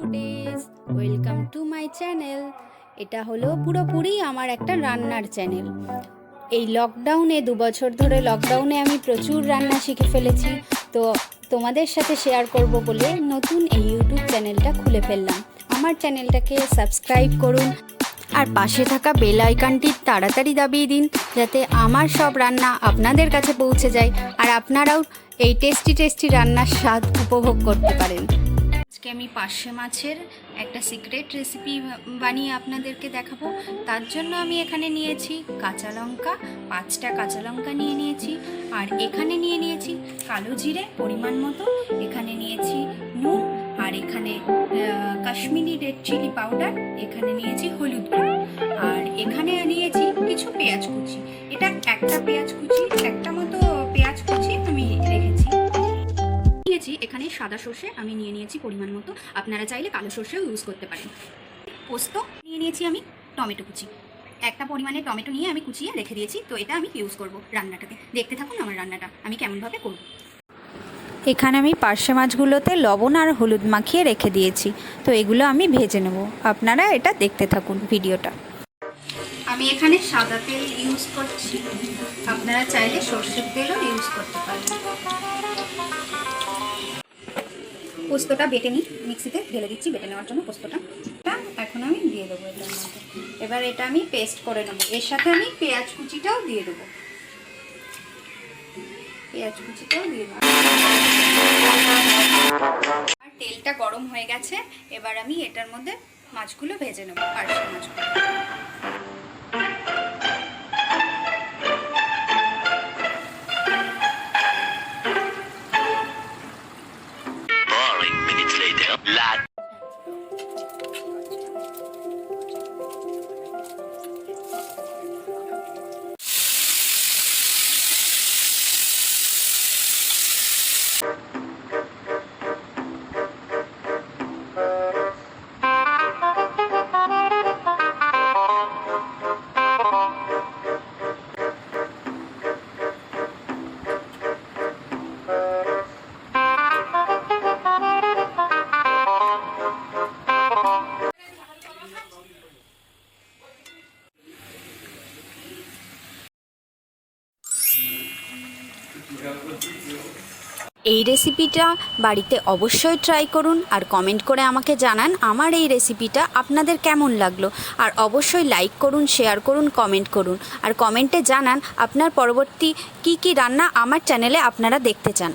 ফুডেজ, welcome to my channel. এটা হলো পুরোপুরি আমার একটা রান্নার চ্যানেল। এই লকডাউনে 2 বছর ধরে লকডাউনে আমি প্রচুর রান্না শিখে ফেলেছি, তো তোমাদের সাথে শেয়ার করব বলে নতুন এই ইউটিউব চ্যানেলটা খুলে ফেললাম। আমার চ্যানেলটাকে সাবস্ক্রাইব করুন আর পাশে থাকা বেল আইকনটি তাড়াতাড়ি দাবিয়ে দিন, যাতে আমার সব রান্না আপনাদের কাছে পৌঁছে যায় আর আপনারাও এই টেস্টি রান্নার স্বাদ উপভোগ করতে পারেন। আজকে আমি পার্শে মাছের একটা সিক্রেট রেসিপি বানিয়ে আপনাদেরকে দেখাবো। তার জন্য আমি এখানে নিয়েছি কাঁচা লঙ্কা, 5টা কাঁচা লঙ্কা নিয়ে নিয়েছি, আর এখানে নিয়ে নিয়েছি কালো জিরে পরিমাণ মতো, এখানে নিয়েছি নুন, আর এখানে কাশ্মীরি রেড চিলি পাউডার, এখানে নিয়েছি হলুদ গুঁড়ো, আর এখানে নিয়েছি কিছু পেঁয়াজ কুচি। এটা একটা পেঁয়াজ কুচি, একটা মতো পেঁয়াজ কুচি আমি রেখেছি। এখানে সাদা সর্ষে আমি নিয়ে নিয়েছি পরিমাণ মতো, আপনারা চাইলে কালো সর্ষেও ইউজ করতে পারেন। পোস্ত নিয়ে নিয়েছি আমি, টমেটো কুচি, একটা পরিমাণে টমেটো নিয়ে আমি কুচিয়ে রেখে দিয়েছি। তো এটা আমি ইউজ করব রান্নাটাতে। দেখতে থাকুন আমার রান্নাটা আমি কেমনভাবে করব। এখানে আমি পার্শে মাছগুলোতে লবণ আর হলুদ মাখিয়ে রেখে দিয়েছি, তো এগুলো আমি ভেজে নেব। আপনারা এটা দেখতে থাকুন ভিডিওটা। আমি এখানে সাদা তেল ইউজ করছি, আপনারা চাইলে সর্ষের তেলও ইউজ করতে পারেন। পোস্তটা বেটে নিই, মিক্সিতে ঢেলে দিচ্ছি বেটে নেওয়ার জন্য পোস্তটা। এখন আমি দিয়ে দেবো এটার মধ্যে। এবার এটা আমি পেস্ট করে নেবো। এর সাথে আমি পেঁয়াজ কুচিটাও দিয়ে দেবো, পেঁয়াজ কুচিটাও দিয়ে দেবো। আর তেলটা গরম হয়ে গেছে, এবার আমি এটার মধ্যে মাছগুলো ভেজে নেবো, পার্শে মাছগুলো। এই রেসিপিটা বাড়িতে অবশ্যই ট্রাই করুন আর কমেন্ট করে আমাকে জানান আমার এই রেসিপিটা আপনাদের কেমন লাগলো। আর অবশ্যই লাইক করুন, শেয়ার করুন, কমেন্ট করুন, আর কমেন্টে জানান আপনার পরবর্তী কী রান্না আমার চ্যানেলে আপনারা দেখতে চান।